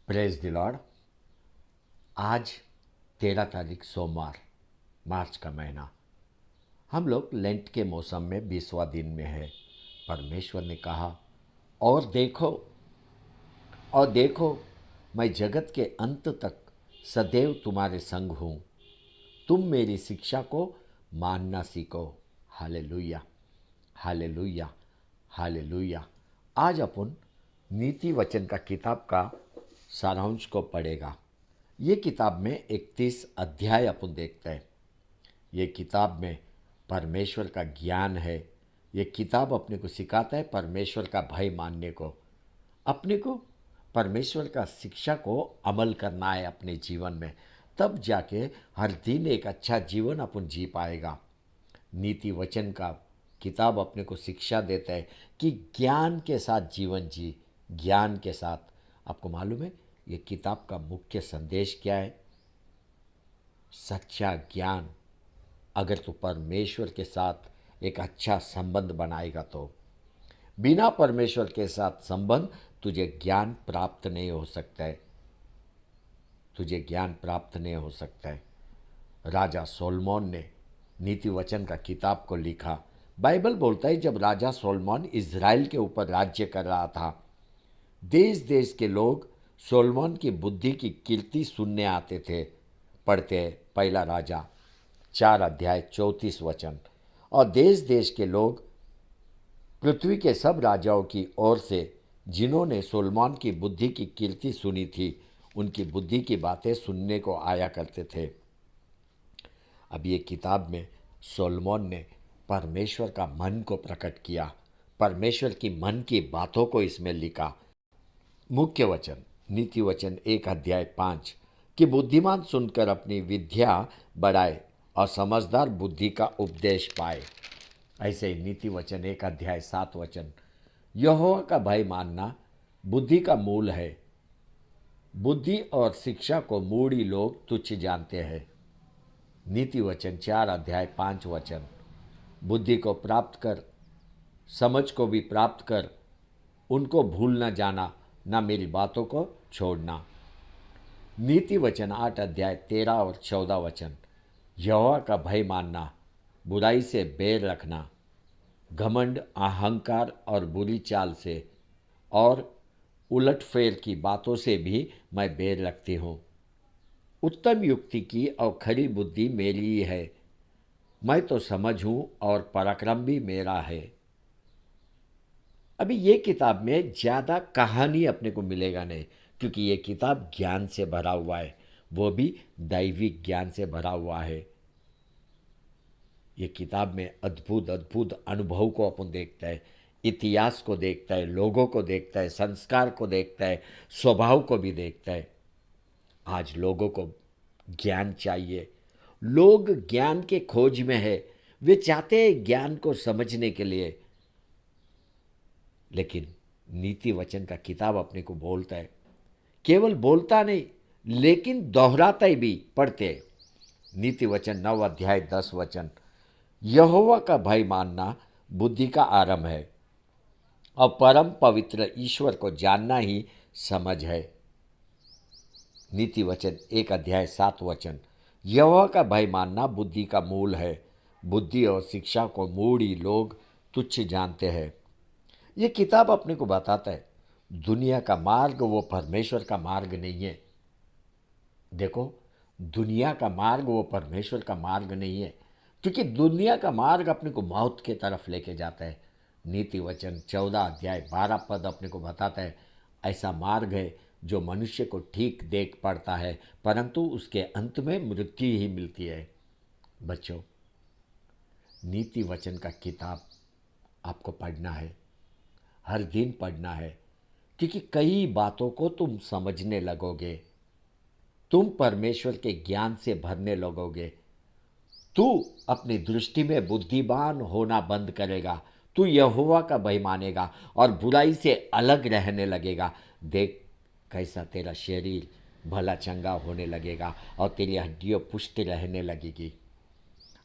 Praise the Lord. आज 13 तारीख सोमवार, मार्च का महीना। हम लोग लेंट के मौसम में 20वां दिन में है। परमेश्वर ने कहा, और देखो और देखो, मैं जगत के अंत तक सदैव तुम्हारे संग हूँ। तुम मेरी शिक्षा को मानना सीखो। Hallelujah, hallelujah, hallelujah. आज अपन नीति वचन का किताब का सारांश को पढ़ेगा। ये किताब में 31 अध्याय अपन देखते हैं। ये किताब में परमेश्वर का ज्ञान है। ये किताब अपने को सिखाता है परमेश्वर का भय मानने को, अपने को परमेश्वर का शिक्षा को अमल करना है अपने जीवन में। तब जाके हर दिन एक अच्छा जीवन अपन जी पाएगा। नीति वचन का किताब अपने को शिक्षा देता है कि ज्ञान के साथ जीवन जी, ज्ञान के साथ। आपको मालूम है ये किताब का मुख्य संदेश क्या है? सच्चा ज्ञान। अगर तू परमेश्वर के साथ एक अच्छा संबंध बनाएगा तो बिना परमेश्वर के साथ संबंध तुझे ज्ञान प्राप्त नहीं हो सकता है। तुझे ज्ञान प्राप्त नहीं हो सकता है। राजा सोलोमन ने नीति वचन का किताब को लिखा। बाइबल बोलता है जब राजा सोलोमन इज़राइल के ऊपर राज्य कर रहा था, देश देश के लोग सोलोमन की बुद्धि की कीर्ति सुनने आते थे। पढ़ते हैं पहला राजा 4 अध्याय 34 वचन। और देश देश के लोग पृथ्वी के सब राजाओं की ओर से जिन्होंने सोलोमन की बुद्धि की कीर्ति सुनी थी, उनकी बुद्धि की बातें सुनने को आया करते थे। अब ये किताब में सोलोमन ने परमेश्वर का मन को प्रकट किया, परमेश्वर की मन की बातों को इसमें लिखा। मुख्य वचन नीति वचन 1 अध्याय 5 कि बुद्धिमान सुनकर अपनी विद्या बढ़ाए और समझदार बुद्धि का उपदेश पाए। ऐसे ही नीति वचन 1 अध्याय 7 वचन, यहोवा का भय मानना बुद्धि का मूल है। बुद्धि और शिक्षा को मूढ़ी लोग तुच्छ जानते हैं। नीति वचन 4 अध्याय 5 वचन, बुद्धि को प्राप्त कर, समझ को भी प्राप्त कर, उनको भूल न जाना, ना मेरी बातों को छोड़ना। नीति वचन 8 अध्याय 13 और 14 वचन, यहोवा का भय मानना, बुराई से बैर रखना, घमंड, अहंकार और बुरी चाल से और उलटफेर की बातों से भी मैं बैर रखती हूँ। उत्तम युक्ति की और खरी बुद्धि मेरी ही है। मैं तो समझ हूँ और पराक्रम भी मेरा है। अभी ये किताब में ज़्यादा कहानी अपने को मिलेगा नहीं, क्योंकि ये किताब ज्ञान से भरा हुआ है, वो भी दैविक ज्ञान से भरा हुआ है। ये किताब में अद्भुत अद्भुत अनुभव को अपन देखता है, इतिहास को देखता है, लोगों को देखता है, संस्कार को देखता है, स्वभाव को भी देखता है। आज लोगों को ज्ञान चाहिए। लोग ज्ञान के खोज में है। वे चाहते हैं ज्ञान को समझने के लिए, लेकिन नीति वचन का किताब अपने को बोलता है, केवल बोलता नहीं लेकिन दोहराता ही भी। पढ़ते हैं नीति वचन 9 अध्याय 10 वचन, यहोवा का भय मानना बुद्धि का आरंभ है और परम पवित्र ईश्वर को जानना ही समझ है। नीति वचन 1 अध्याय 7 वचन, यहोवा का भय मानना बुद्धि का मूल है। बुद्धि और शिक्षा को मूढ़ी लोग तुच्छ जानते हैं। ये किताब अपने को बताता है दुनिया का मार्ग वो परमेश्वर का मार्ग नहीं है। देखो, दुनिया का मार्ग वो परमेश्वर का मार्ग नहीं है, क्योंकि दुनिया का मार्ग अपने को मौत के तरफ लेके जाता है। नीति वचन 14 अध्याय 12 पद अपने को बताता है ऐसा मार्ग है जो मनुष्य को ठीक देख पड़ता है, परंतु उसके अंत में मृत्यु ही मिलती है। बच्चों, नीति वचन का किताब आपको पढ़ना है, हर दिन पढ़ना है, क्योंकि कई बातों को तुम समझने लगोगे। तुम परमेश्वर के ज्ञान से भरने लगोगे। तू अपनी दृष्टि में बुद्धिमान होना बंद करेगा। तू यहोवा का भय मानेगा और बुराई से अलग रहने लगेगा। देख कैसा तेरा शरीर भला चंगा होने लगेगा और तेरी हड्डियाँ पुष्ट रहने लगेगी।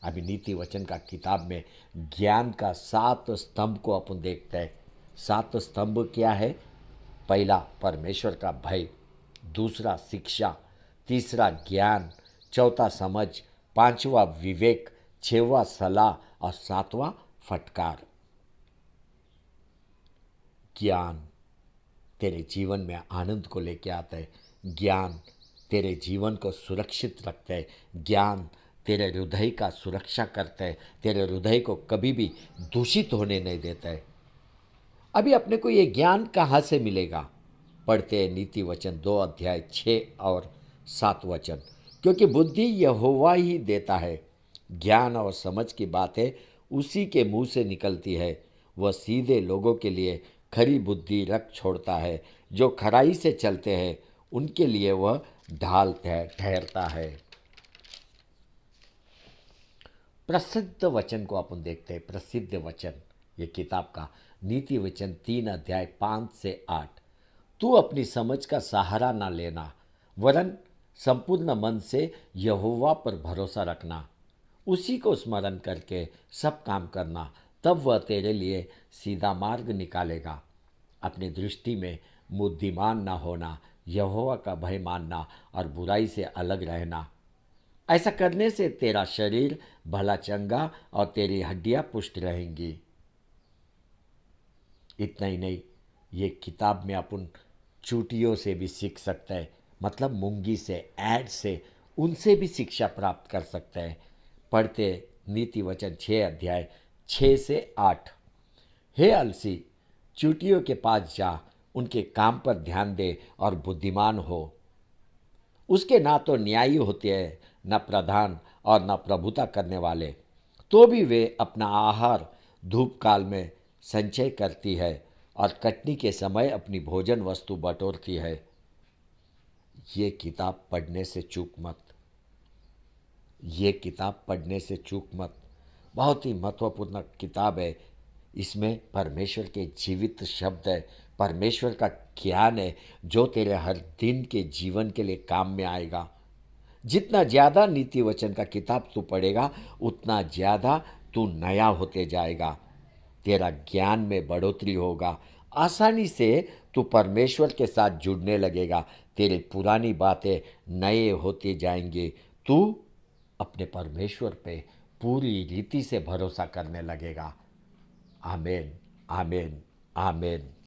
अभी नीति वचन का किताब में ज्ञान का 7 स्तंभ को अपन देखते हैं। 7 स्तंभ क्या है? पहला, परमेश्वर का भय। दूसरा शिक्षा, तीसरा ज्ञान, चौथा समझ, पांचवा विवेक, छठवां सलाह और सातवां फटकार। ज्ञान तेरे जीवन में आनंद को लेके आता है। ज्ञान तेरे जीवन को सुरक्षित रखता है। ज्ञान तेरे हृदय का सुरक्षा करता है, तेरे हृदय को कभी भी दूषित होने नहीं देता है। अभी अपने को ये ज्ञान कहाँ से मिलेगा? पढ़ते हैं नीति वचन 2 अध्याय 6 और 7 वचन। क्योंकि बुद्धि यहोवा ही देता है, ज्ञान और समझ की बातें उसी के मुंह से निकलती है। वह सीधे लोगों के लिए खरी बुद्धि रख छोड़ता है, जो खराई से चलते हैं उनके लिए वह ढाल ठहरता है। प्रसिद्ध वचन को अपन देखते हैं। प्रसिद्ध वचन ये किताब का नीति वचन 3 अध्याय 5 से 8। तू अपनी समझ का सहारा ना लेना, वरन संपूर्ण मन से यहोवा पर भरोसा रखना। उसी को स्मरण करके सब काम करना, तब वह तेरे लिए सीधा मार्ग निकालेगा। अपनी दृष्टि में बुद्धिमान ना होना, यहोवा का भय मानना और बुराई से अलग रहना। ऐसा करने से तेरा शरीर भला चंगा और तेरी हड्डियां पुष्ट रहेंगी। इतना ही नहीं, ये किताब में अपन चूटियों से भी सीख सकते हैं, मतलब मूंगी से, ऐड से, उनसे भी शिक्षा प्राप्त कर सकते हैं। पढ़ते नीति वचन 6 अध्याय 6 से 8। हे अलसी, चूटियों के पास जा, उनके काम पर ध्यान दे और बुद्धिमान हो। उसके ना तो न्यायी होते हैं, न प्रधान और न प्रभुता करने वाले, तो भी वे अपना आहार धूप काल में संचय करती है और कटनी के समय अपनी भोजन वस्तु बटोरती है। ये किताब पढ़ने से चूक मत। ये किताब पढ़ने से चूक मत। बहुत ही महत्वपूर्ण किताब है। इसमें परमेश्वर के जीवित शब्द है, परमेश्वर का ज्ञान है, जो तेरे हर दिन के जीवन के लिए काम में आएगा। जितना ज़्यादा नीति वचन का किताब तू पढ़ेगा, उतना ज़्यादा तू नया होते जाएगा। तेरा ज्ञान में बढ़ोतरी होगा। आसानी से तू परमेश्वर के साथ जुड़ने लगेगा। तेरी पुरानी बातें नए होते जाएंगे। तू अपने परमेश्वर पे पूरी रीति से भरोसा करने लगेगा। आमीन, आमीन, आमीन।